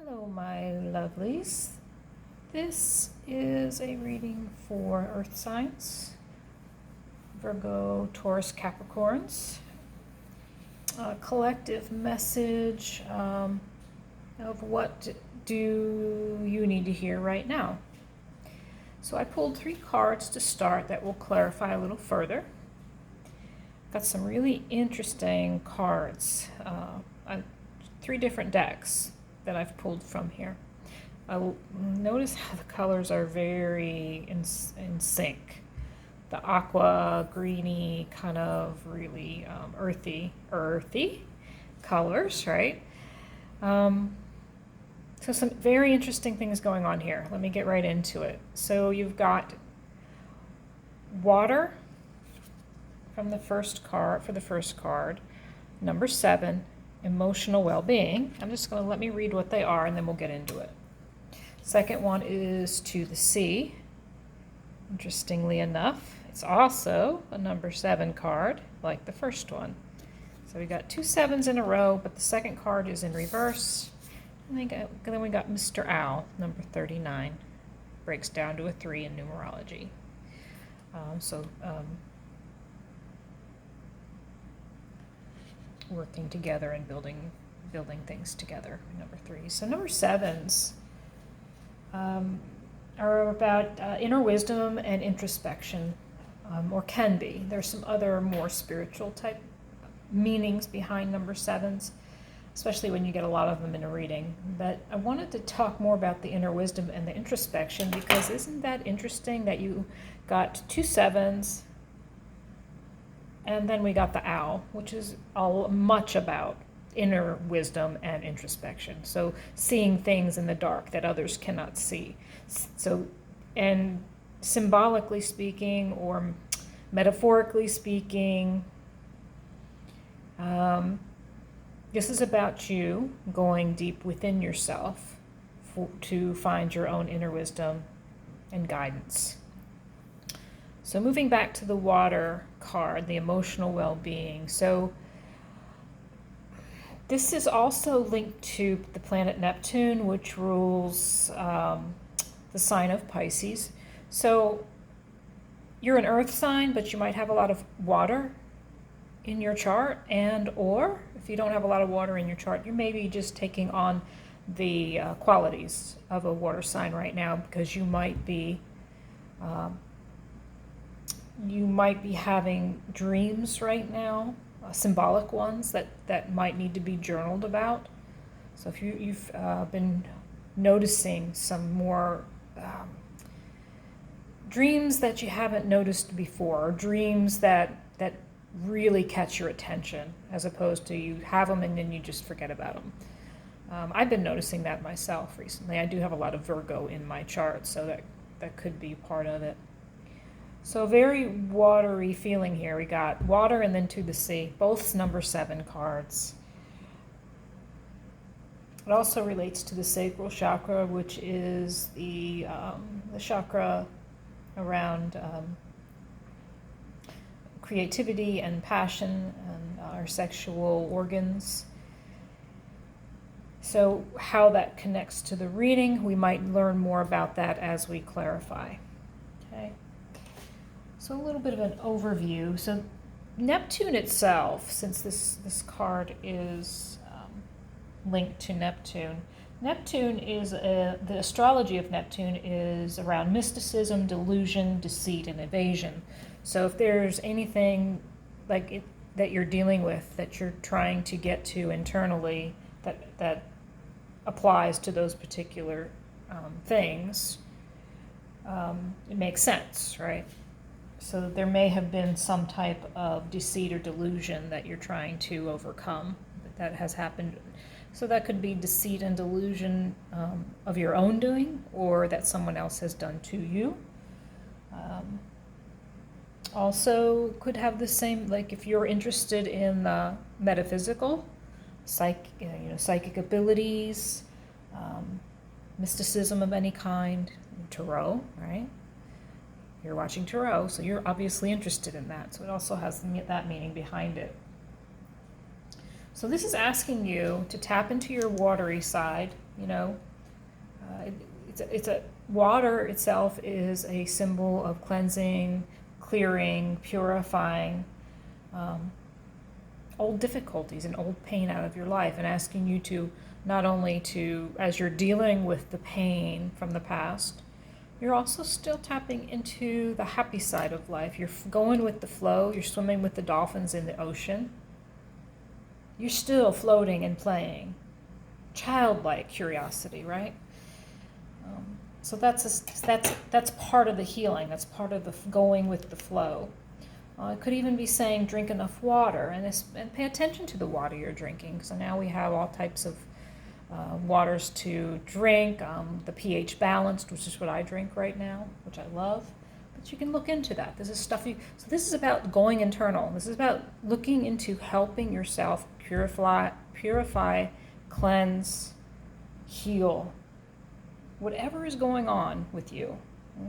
Hello, my lovelies. This is a reading for Earth signs, Virgo, Taurus, Capricorns. A collective message of what do you need to hear right now. So I pulled 3 cards to start that will clarify a little further. Got some really interesting cards, 3 different decks that I've pulled from here. Notice how the colors are very in sync. The aqua, greeny, kind of really earthy colors, right? So some very interesting things going on here. Let me get right into it. So you've got water from the first card, for the first card, number 7, emotional well-being. I'm just going to let me read what they are and then we'll get into it. Second one is to the sea. Interestingly enough, it's also a number 7 card, like the first one. So we got 2 7s in a row, but the second card is in reverse. And then we got Mr. Owl, number 39. Breaks down to a 3 in numerology. Working together and building things together, number 3. So number 7s are about inner wisdom and introspection, or can be. There's some other more spiritual type meanings behind number 7s, especially when you get a lot of them in a reading. But I wanted to talk more about the inner wisdom and the introspection, because isn't that interesting that you got 2 7s, and then we got the owl, which is much about inner wisdom and introspection. So seeing things in the dark that others cannot see. So, and symbolically speaking, or metaphorically speaking, this is about you going deep within yourself to find your own inner wisdom and guidance. So moving back to the water card, the emotional well-being. So this is also linked to the planet Neptune, which rules the sign of Pisces. So you're an earth sign, but you might have a lot of water in your chart, or if you don't have a lot of water in your chart, you may be just taking on the qualities of a water sign right now, because you might be having dreams right now, symbolic ones that might need to be journaled about. So if you've been noticing some more dreams that you haven't noticed before, or dreams that really catch your attention, as opposed to you have them and then you just forget about them. I've been noticing that myself recently. I do have a lot of Virgo in my chart, so that could be part of it. So very watery feeling here. We got water and then to the sea, both number 7 cards. It also relates to the sacral chakra, which is the chakra around creativity and passion and our sexual organs. So how that connects to the reading, we might learn more about that as we clarify. Okay. So a little bit of an overview. So Neptune itself, since this card is linked to Neptune, Neptune is the astrology of Neptune is around mysticism, delusion, deceit, and evasion. So if there's anything that you're dealing with, that you're trying to get to internally, that applies to those particular things, it makes sense, right? So there may have been some type of deceit or delusion that you're trying to overcome that has happened. So that could be deceit and delusion of your own doing, or that someone else has done to you. Also could have the same, like if you're interested in metaphysical, psychic abilities, mysticism of any kind, tarot, right? You're watching tarot, so you're obviously interested in that. So it also has that meaning behind it. So this is asking you to tap into your watery side, you know. Water itself is a symbol of cleansing, clearing, purifying old difficulties and old pain out of your life, and asking you to not only to, as you're dealing with the pain from the past, you're also still tapping into the happy side of life. You're going with the flow. You're swimming with the dolphins in the ocean. You're still floating and playing. Childlike curiosity, right? So that's part of the healing. That's part of the going with the flow. It could even be saying drink enough water, and pay attention to the water you're drinking. So now we have all types of waters to drink. The pH balanced, which is what I drink right now, which I love. But you can look into that. This is stuff so this is about going internal. This is about looking into helping yourself purify, cleanse, heal, whatever is going on with you.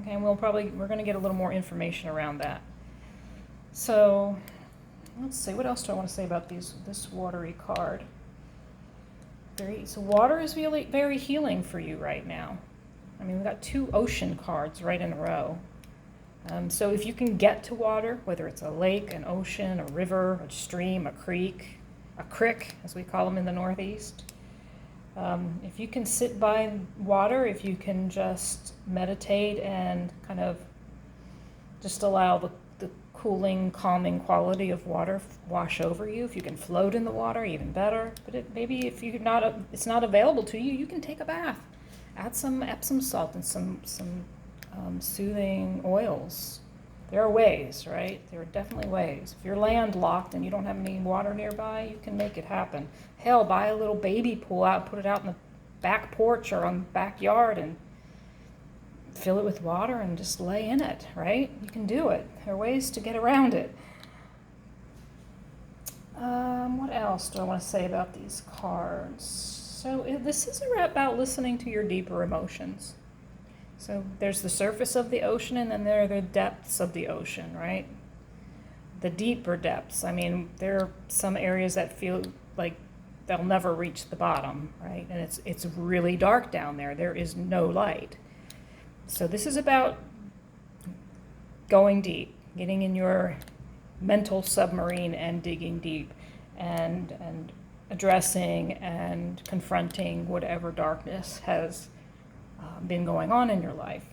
Okay, we're going to get a little more information around that. So let's see, what else do I want to say about this watery card? So water is really very healing for you right now. I mean, we've got 2 ocean cards right in a row. So if you can get to water, whether it's a lake, an ocean, a river, a stream, a creek, as we call them in the Northeast, if you can sit by water, if you can just meditate and kind of just allow the cooling, calming quality of water wash over you. If you can float in the water, even better. But maybe if it's not available to you, you can take a bath. Add some Epsom salt and some soothing oils. There are ways, right? There are definitely ways. If you're landlocked and you don't have any water nearby, you can make it happen. Hell, buy a little baby pool out, put it out in the back porch or on the backyard, and fill it with water and just lay in it, right? You can do it. There are ways to get around it. What else do I want to say about these cards? So this is about listening to your deeper emotions. So there's the surface of the ocean, and then there are the depths of the ocean, right? The deeper depths. I mean, there are some areas that feel like they'll never reach the bottom, right? And it's really dark down there. There is no light. So this is about going deep, getting in your mental submarine and digging deep, and addressing and confronting whatever darkness has been going on in your life.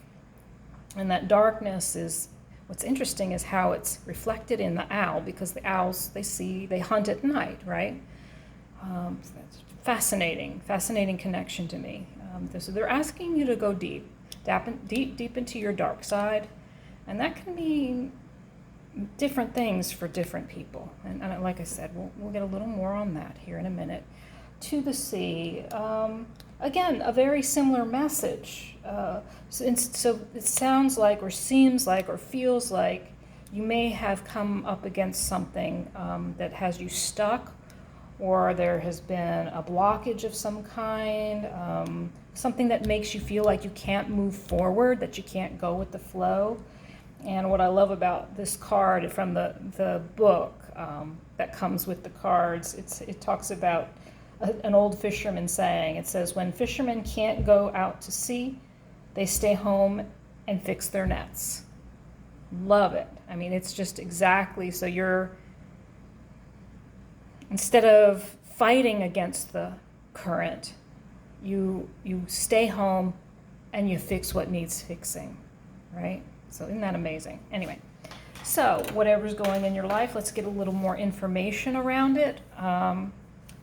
And that darkness is, what's interesting is how it's reflected in the owl, because the owls, they hunt at night, right? That's fascinating connection to me. So they're asking you to go deep into your dark side, and that can mean different things for different people. And like I said, we'll get a little more on that here in a minute. To the sea, again, a very similar message. So it sounds like, or seems like, or feels like you may have come up against something that has you stuck, or there has been a blockage of some kind, something that makes you feel like you can't move forward, that you can't go with the flow. And what I love about this card from the book that comes with the cards, it talks about an old fisherman saying. It says, when fishermen can't go out to sea, they stay home and fix their nets. Love it. I mean, it's just exactly, so instead of fighting against the current, you stay home and you fix what needs fixing, right? So isn't that amazing? Anyway, so whatever's going in your life, let's get a little more information around it.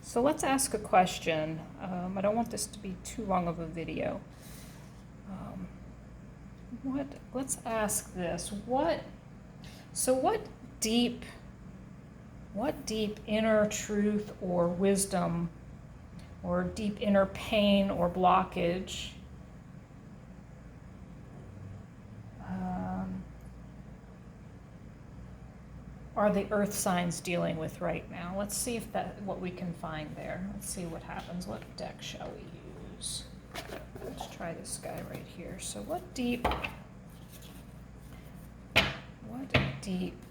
So let's ask a question. I don't want this to be too long of a video. Let's ask this. What deep inner truth or wisdom or deep inner pain or blockage are the earth signs dealing with right now? Let's see what we can find there. Let's see what happens. What deck shall we use? Let's try this guy right here. So what deep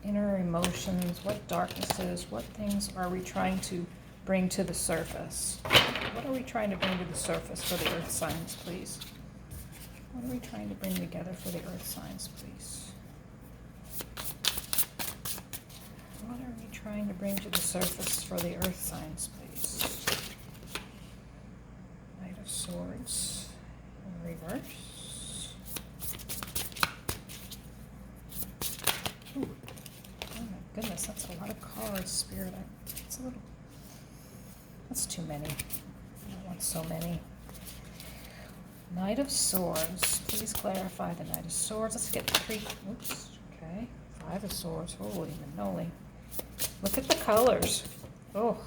inner emotions, what darknesses, what things are we trying to bring to the surface? What are we trying to bring to the surface for the earth signs, please? What are we trying to bring together for the earth signs, please? What are we trying to bring to the surface for the earth signs, please? Knight of Swords in reverse. Ooh. Oh my goodness, that's a lot of cards, Spirit. That's too many. I don't want so many. Knight of Swords. Please clarify the Knight of Swords. Let's get 3. Oops. Okay. 5 of Swords. Holy manoli. Look at the colors. Oh.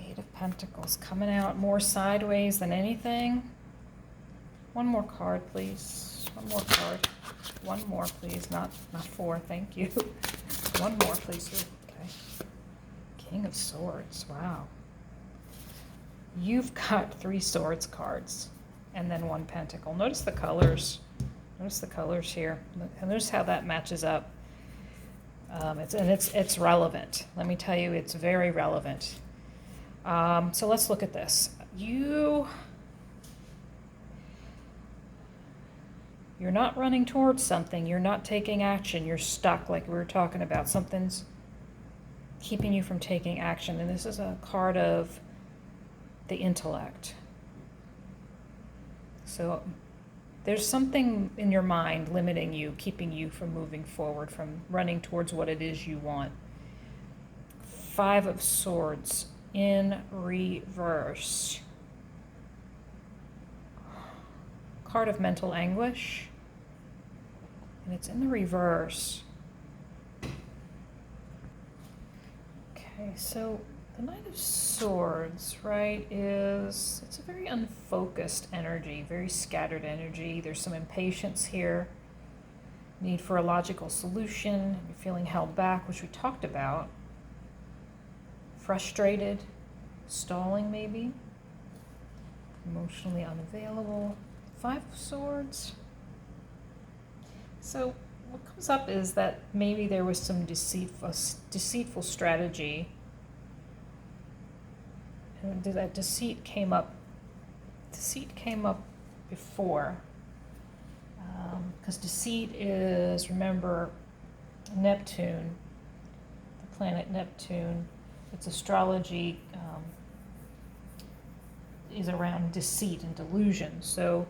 8 of Pentacles. Coming out more sideways than anything. One more card, please. One more card. One more, please. Not 4. Thank you. One more, please. Okay. King of Swords. Wow. You've got 3 Swords cards. And then 1 Pentacle. Notice the colors. Notice the colors here. And notice how that matches up. It's relevant. Let me tell you, it's very relevant. So let's look at this. You're not running towards something. You're not taking action. You're stuck, like we were talking about. Something's keeping you from taking action. And this is a card of the intellect. So there's something in your mind limiting you, keeping you from moving forward, from running towards what it is you want. 5 of Swords in reverse. Card of mental anguish. And it's in the reverse. Okay, so the Knight of Swords, right, it's a very unfocused energy, very scattered energy. There's some impatience here, need for a logical solution. You're feeling held back, which we talked about. Frustrated, stalling maybe, emotionally unavailable. 5 of Swords. So what comes up is that maybe there was some deceitful strategy. And that deceit came up before, because deceit is, remember, Neptune, the planet Neptune. Its astrology is around deceit and delusion. So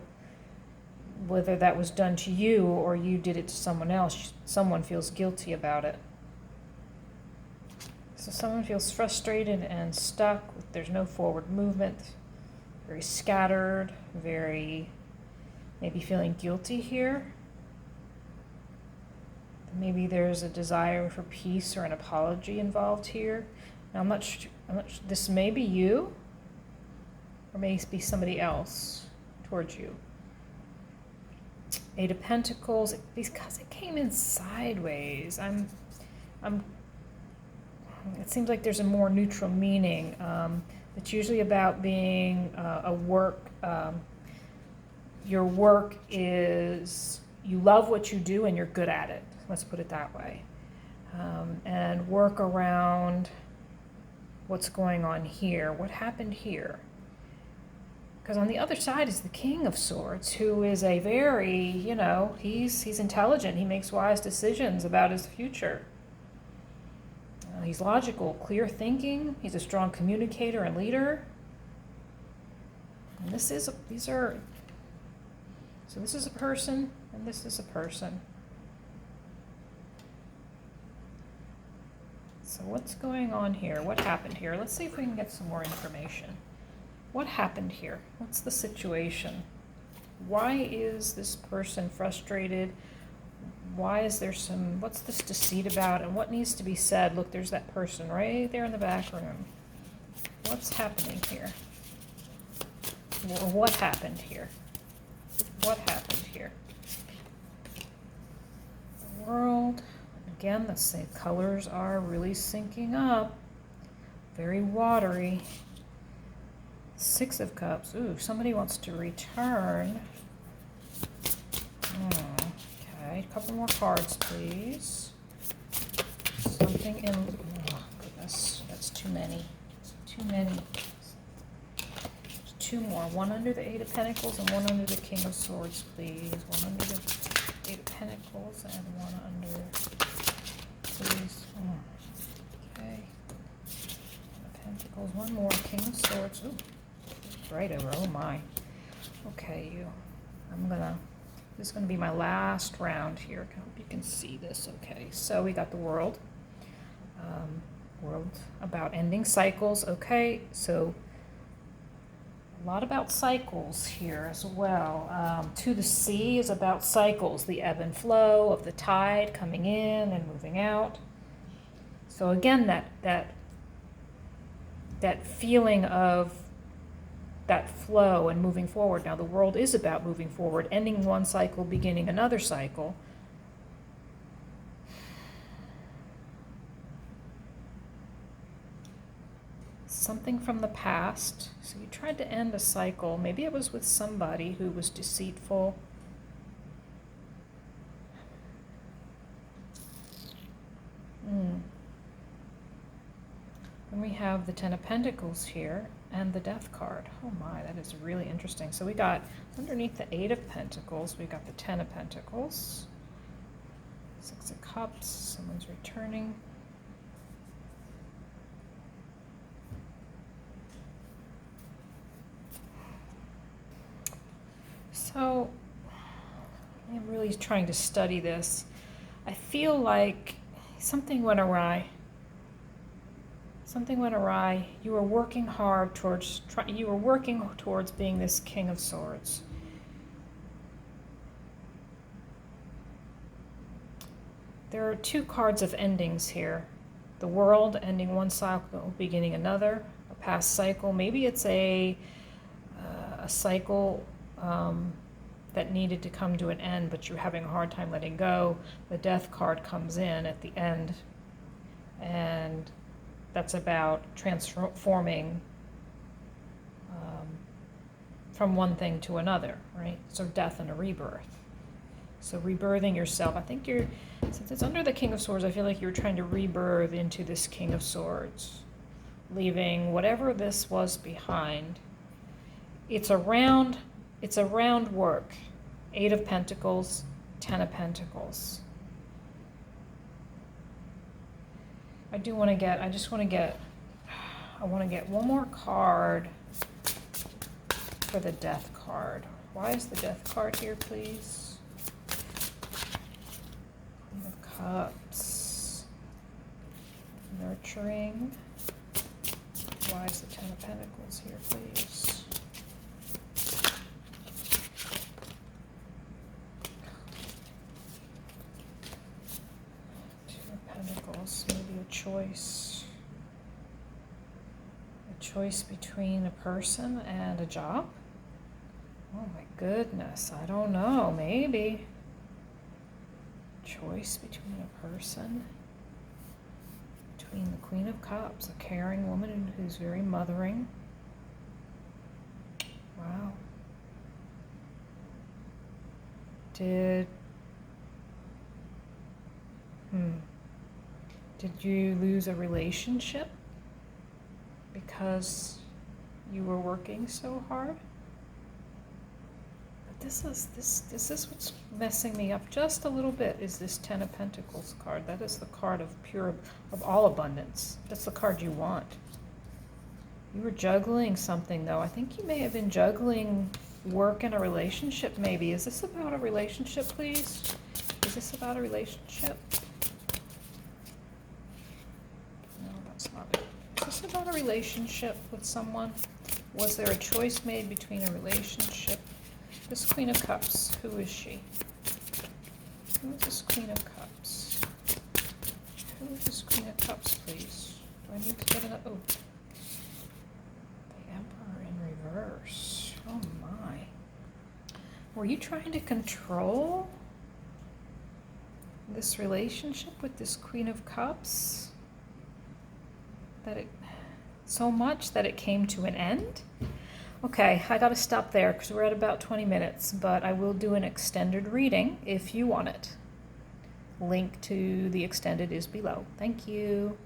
whether that was done to you or you did it to someone else, someone feels guilty about it. So someone feels frustrated and stuck. There's no forward movement. Very scattered. Very, maybe feeling guilty here. Maybe there's a desire for peace or an apology involved here. Now I'm not sure, this may be you, or may be somebody else towards you. 8 of Pentacles, because it came in sideways. It seems like there's a more neutral meaning. It's usually about being a work. Your work is, you love what you do and you're good at it. Let's put it that way. And work around what's going on here. What happened here? Because on the other side is the King of Swords, who is a very, he's intelligent. He makes wise decisions about his future. He's logical, clear thinking. He's a strong communicator and leader. And this is a person, and this is a person. So what's going on here? What happened here? Let's see if we can get some more information. What happened here? What's the situation? Why is this person frustrated? Why is there what's this deceit about, and what needs to be said? Look, there's that person right there in the back room. What's happening here? Or what happened here? What happened here? The World. Again, let's say colors are really syncing up. Very watery. 6 of Cups. Ooh, somebody wants to return. Okay, a couple more cards, please. Something in... Oh, goodness, that's too many. Too many. Two more. One under the Eight of Pentacles and one under the King of Swords, please. One under the Eight of Pentacles and one under, please. Okay. Pentacles. One more. King of Swords. Ooh. Right over. Oh my. Okay, you. This is gonna be my last round here. I hope you can see this. Okay. So we got the World. World about ending cycles. Okay. So a lot about cycles here as well. To the Sea is about cycles, the ebb and flow of the tide coming in and moving out. So again, that feeling of that flow and moving forward. Now the World is about moving forward, ending one cycle, beginning another cycle. Something from the past. So you tried to end a cycle. Maybe it was with somebody who was deceitful. Then we have the Ten of Pentacles here and the Death card. Oh my, that is really interesting. So we got underneath the Eight of Pentacles, we got the Ten of Pentacles, Six of Cups, someone's returning. So I'm really trying to study this. I feel like something went awry. Something went awry. You were working hard towards being this King of Swords. There are two cards of endings here. The World, ending one cycle, beginning another. A past cycle. Maybe it's a cycle that needed to come to an end, but you're having a hard time letting go. The Death card comes in at the end, and that's about transforming from one thing to another, right? So death and a rebirth. So rebirthing yourself. I think since it's under the King of Swords, I feel like you're trying to rebirth into this King of Swords, leaving whatever this was behind. It's a round work. Eight of Pentacles, Ten of Pentacles. I want to get one more card for the Death card. Why is the Death card here, please? Queen of Cups. Nurturing. Why is the Ten of Pentacles here, please? Maybe a choice between a person and a job. Oh my goodness, I don't know, maybe. Choice between a person, between the Queen of Cups, a caring woman who's very mothering. Wow. Did you lose a relationship because you were working so hard? But this is what's messing me up just a little bit, is this Ten of Pentacles card. That is the card of all abundance. That's the card you want. You were juggling something though. I think you may have been juggling work and a relationship maybe. Is this about a relationship, please? Is this about a relationship? Is this about a relationship with someone? Was there a choice made between a relationship? This Queen of Cups, who is she? Who is this Queen of Cups? Who is this Queen of Cups, please? Do I need to get another? Oh. The Emperor in reverse. Oh my. Were you trying to control this relationship with this Queen of Cups? So much that it came to an end? Okay, I gotta stop there because we're at about 20 minutes, but I will do an extended reading if you want it. Link to the extended is below. Thank you.